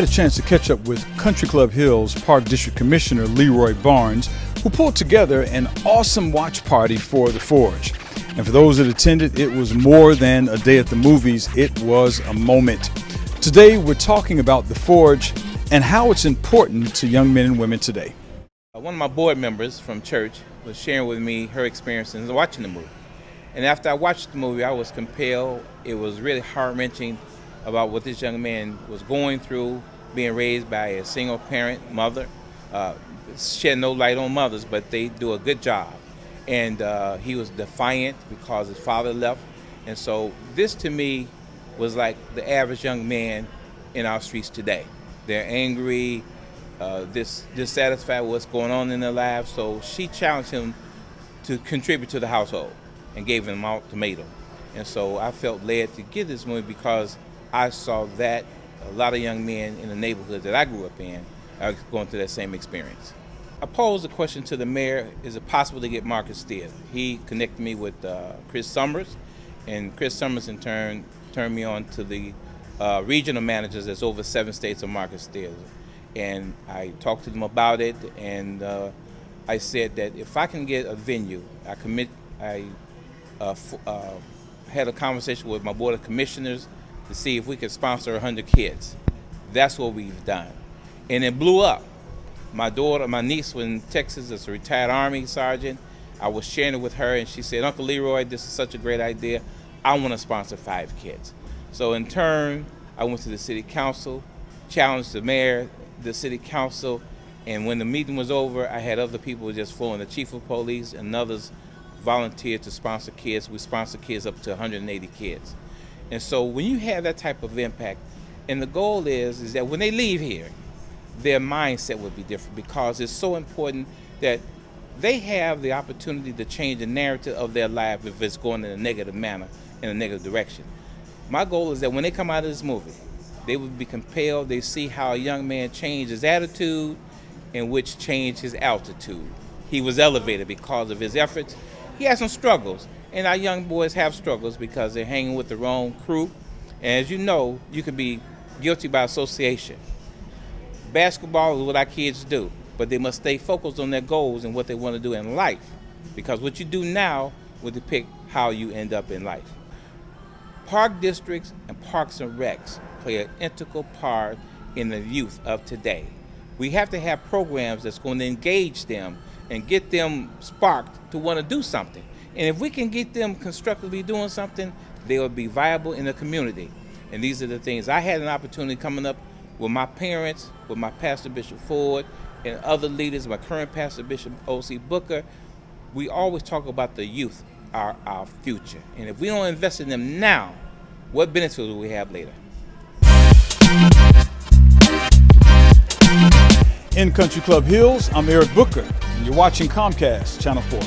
had a chance to catch up with Country Club Hills Park District Commissioner Leroy Barnes, who pulled together an awesome watch party for the Forge. And for those that attended, it was more than a day at the movies, it was a moment. Today, we're talking about the Forge and how it's important to young men and women today. One of my board members from church was sharing with me her experiences watching the movie. And after I watched the movie, I was compelled. It was really heart-wrenching about what this young man was going through, being raised by a single parent mother. Shed no light on mothers, but they do a good job. And he was defiant because his father left. And so this to me was like the average young man in our streets today. They're angry, dissatisfied with what's going on in their lives. So she challenged him to contribute to the household and gave him an ultimatum. And so I felt led to get this movie because I saw that a lot of young men in the neighborhood that I grew up in are going through that same experience. I posed a question to the mayor, is it possible to get Marcus Steele? He connected me with Chris Summers, and Chris Summers in turn turned me on to the regional managers that's over 7 states of Marcus Steele. And I talked to them about it, and I said that if I can get a venue, I had a conversation with my board of commissioners to see if we could sponsor 100 kids. That's what we've done. And it blew up. My niece was in Texas as a retired Army sergeant. I was sharing it with her, and she said, Uncle Leroy, this is such a great idea. I want to sponsor 5 kids. So in turn, I went to the city council, challenged the mayor, the city council, and when the meeting was over, I had other people just flowing, the chief of police and others volunteered to sponsor kids. We sponsor kids up to 180 kids. And so when you have that type of impact, and the goal is that when they leave here, their mindset would be different because it's so important that they have the opportunity to change the narrative of their life if it's going in a negative manner, in a negative direction. My goal is that when they come out of this movie, they would be compelled, they see how a young man changed his attitude and which changed his altitude. He was elevated because of his efforts. He had some struggles, and our young boys have struggles because they're hanging with the wrong crew. And as you know, you can be guilty by association. Basketball is what our kids do, but they must stay focused on their goals and what they want to do in life, because what you do now will depict how you end up in life. Park districts and parks and recs play an integral part in the youth of today. We have to have programs that's going to engage them and get them sparked to want to do something. And if we can get them constructively doing something, they will be viable in the community. And these are the things. I had an opportunity coming up with my parents, with my Pastor Bishop Ford, and other leaders, my current Pastor Bishop O.C. Booker. We always talk about the youth, our future. And if we don't invest in them now, what benefits will we have later? In Country Club Hills, I'm Eric Booker, and you're watching Comcast Channel 4.